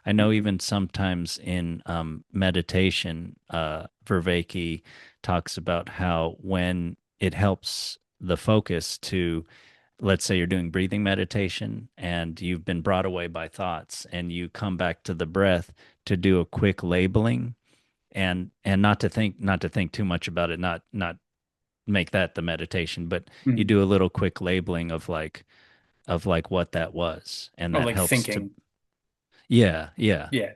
I know even sometimes in meditation, Vervaeke talks about how when it helps the focus to, let's say you're doing breathing meditation and you've been brought away by thoughts and you come back to the breath to do a quick labeling and not to think too much about it, not make that the meditation, but you Mhm. do a little quick labeling of like what that was, and Oh, that like helps to, thinking. yeah, yeah, Yeah.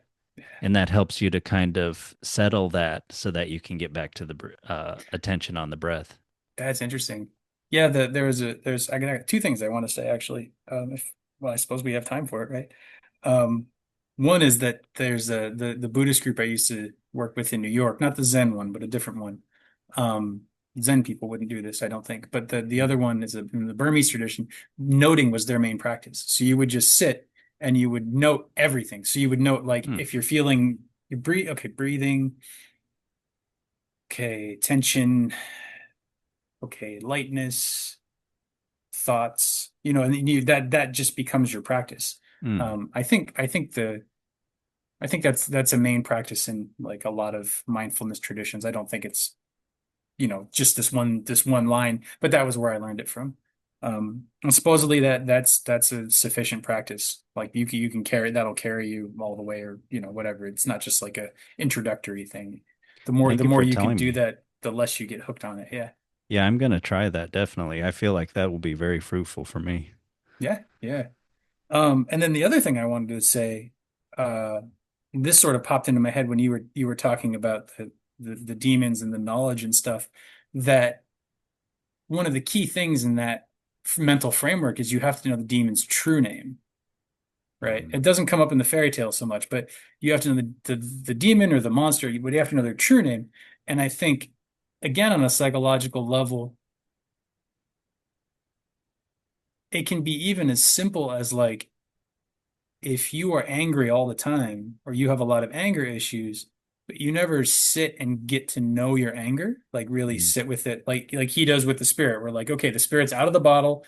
and that helps you to kind of settle that so that you can get back to the attention on the breath. That's interesting. Yeah, there's I got two things I want to say actually. If well, I suppose we have time for it, right? Um, one is that there's the Buddhist group I used to work with in New York, not the Zen one, but a different one. Um, Zen people wouldn't do this, I don't think. But the other one is in the Burmese tradition. Noting was their main practice. So you would just sit and you would note everything. So you would note like Hmm. if you're feeling you breathe, okay, breathing, okay, tension, okay, lightness, thoughts, and that just becomes your practice. Hmm. I think that's a main practice in like a lot of mindfulness traditions. I don't think it's, just this one line, but that was where I learned it from. And supposedly that's a sufficient practice. Like you can carry that'll carry you all the way, or whatever. It's not just like a introductory thing. The more Thank the you more for you can telling do me. that, the less you get hooked on it. Yeah. Yeah, I'm gonna try that definitely. I feel like that will be very fruitful for me. Yeah. Yeah. And then the other thing I wanted to say, uh, this sort of popped into my head when you were talking about the demons and the knowledge and stuff, that one of the key things in that mental framework is you have to know the demon's true name, right? Mm. It doesn't come up in the fairy tale so much, but you have to know the demon or the monster, but you have to know their true name. And I think, again, on a psychological level, it can be even as simple as like if you are angry all the time or you have a lot of anger issues, but you never sit and get to know your anger, like really Mm. sit with it, like he does with the spirit. We're like, okay, the spirit's out of the bottle,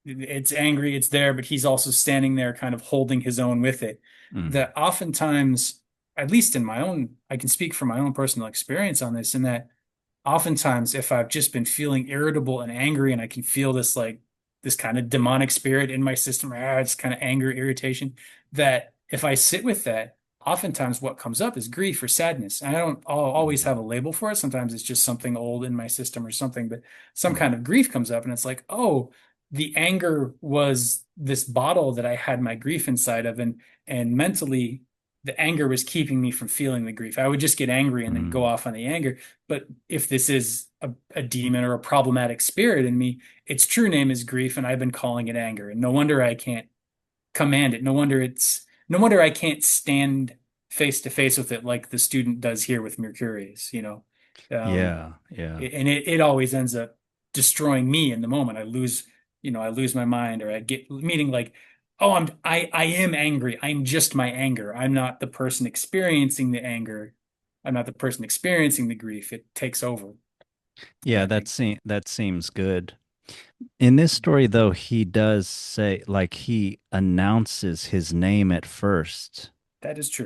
it's angry, it's there, but he's also standing there kind of holding his own with it. Mm. That oftentimes, at least in my own, I can speak from my own personal experience on this, in that oftentimes if I've just been feeling irritable and angry and I can feel this like this kind of demonic spirit in my system, it's kind of anger, irritation, that if I sit with that, oftentimes what comes up is grief or sadness. And I don't always Mm. have a label for it. Sometimes it's just something old in my system or something, but some Mm. kind of grief comes up and it's like, oh, the anger was this bottle that I had my grief inside of, and mentally the anger was keeping me from feeling the grief. I would just get angry and then go Mm. off on the anger. But if this is a demon or a problematic spirit in me, its true name is grief, and I've been calling it anger. And no wonder I can't command it. No wonder I can't stand face to face with it like the student does here with Mercurius, Um, Yeah, yeah. and it always ends up destroying me in the moment. I lose my mind, or I get meaning like, oh, I am angry. I'm just my anger. I'm not the person experiencing the anger. I'm not the person experiencing the grief. It takes over. And Yeah, I think that seems good. In this story, though, he does say, like, he announces his name at first. that is true.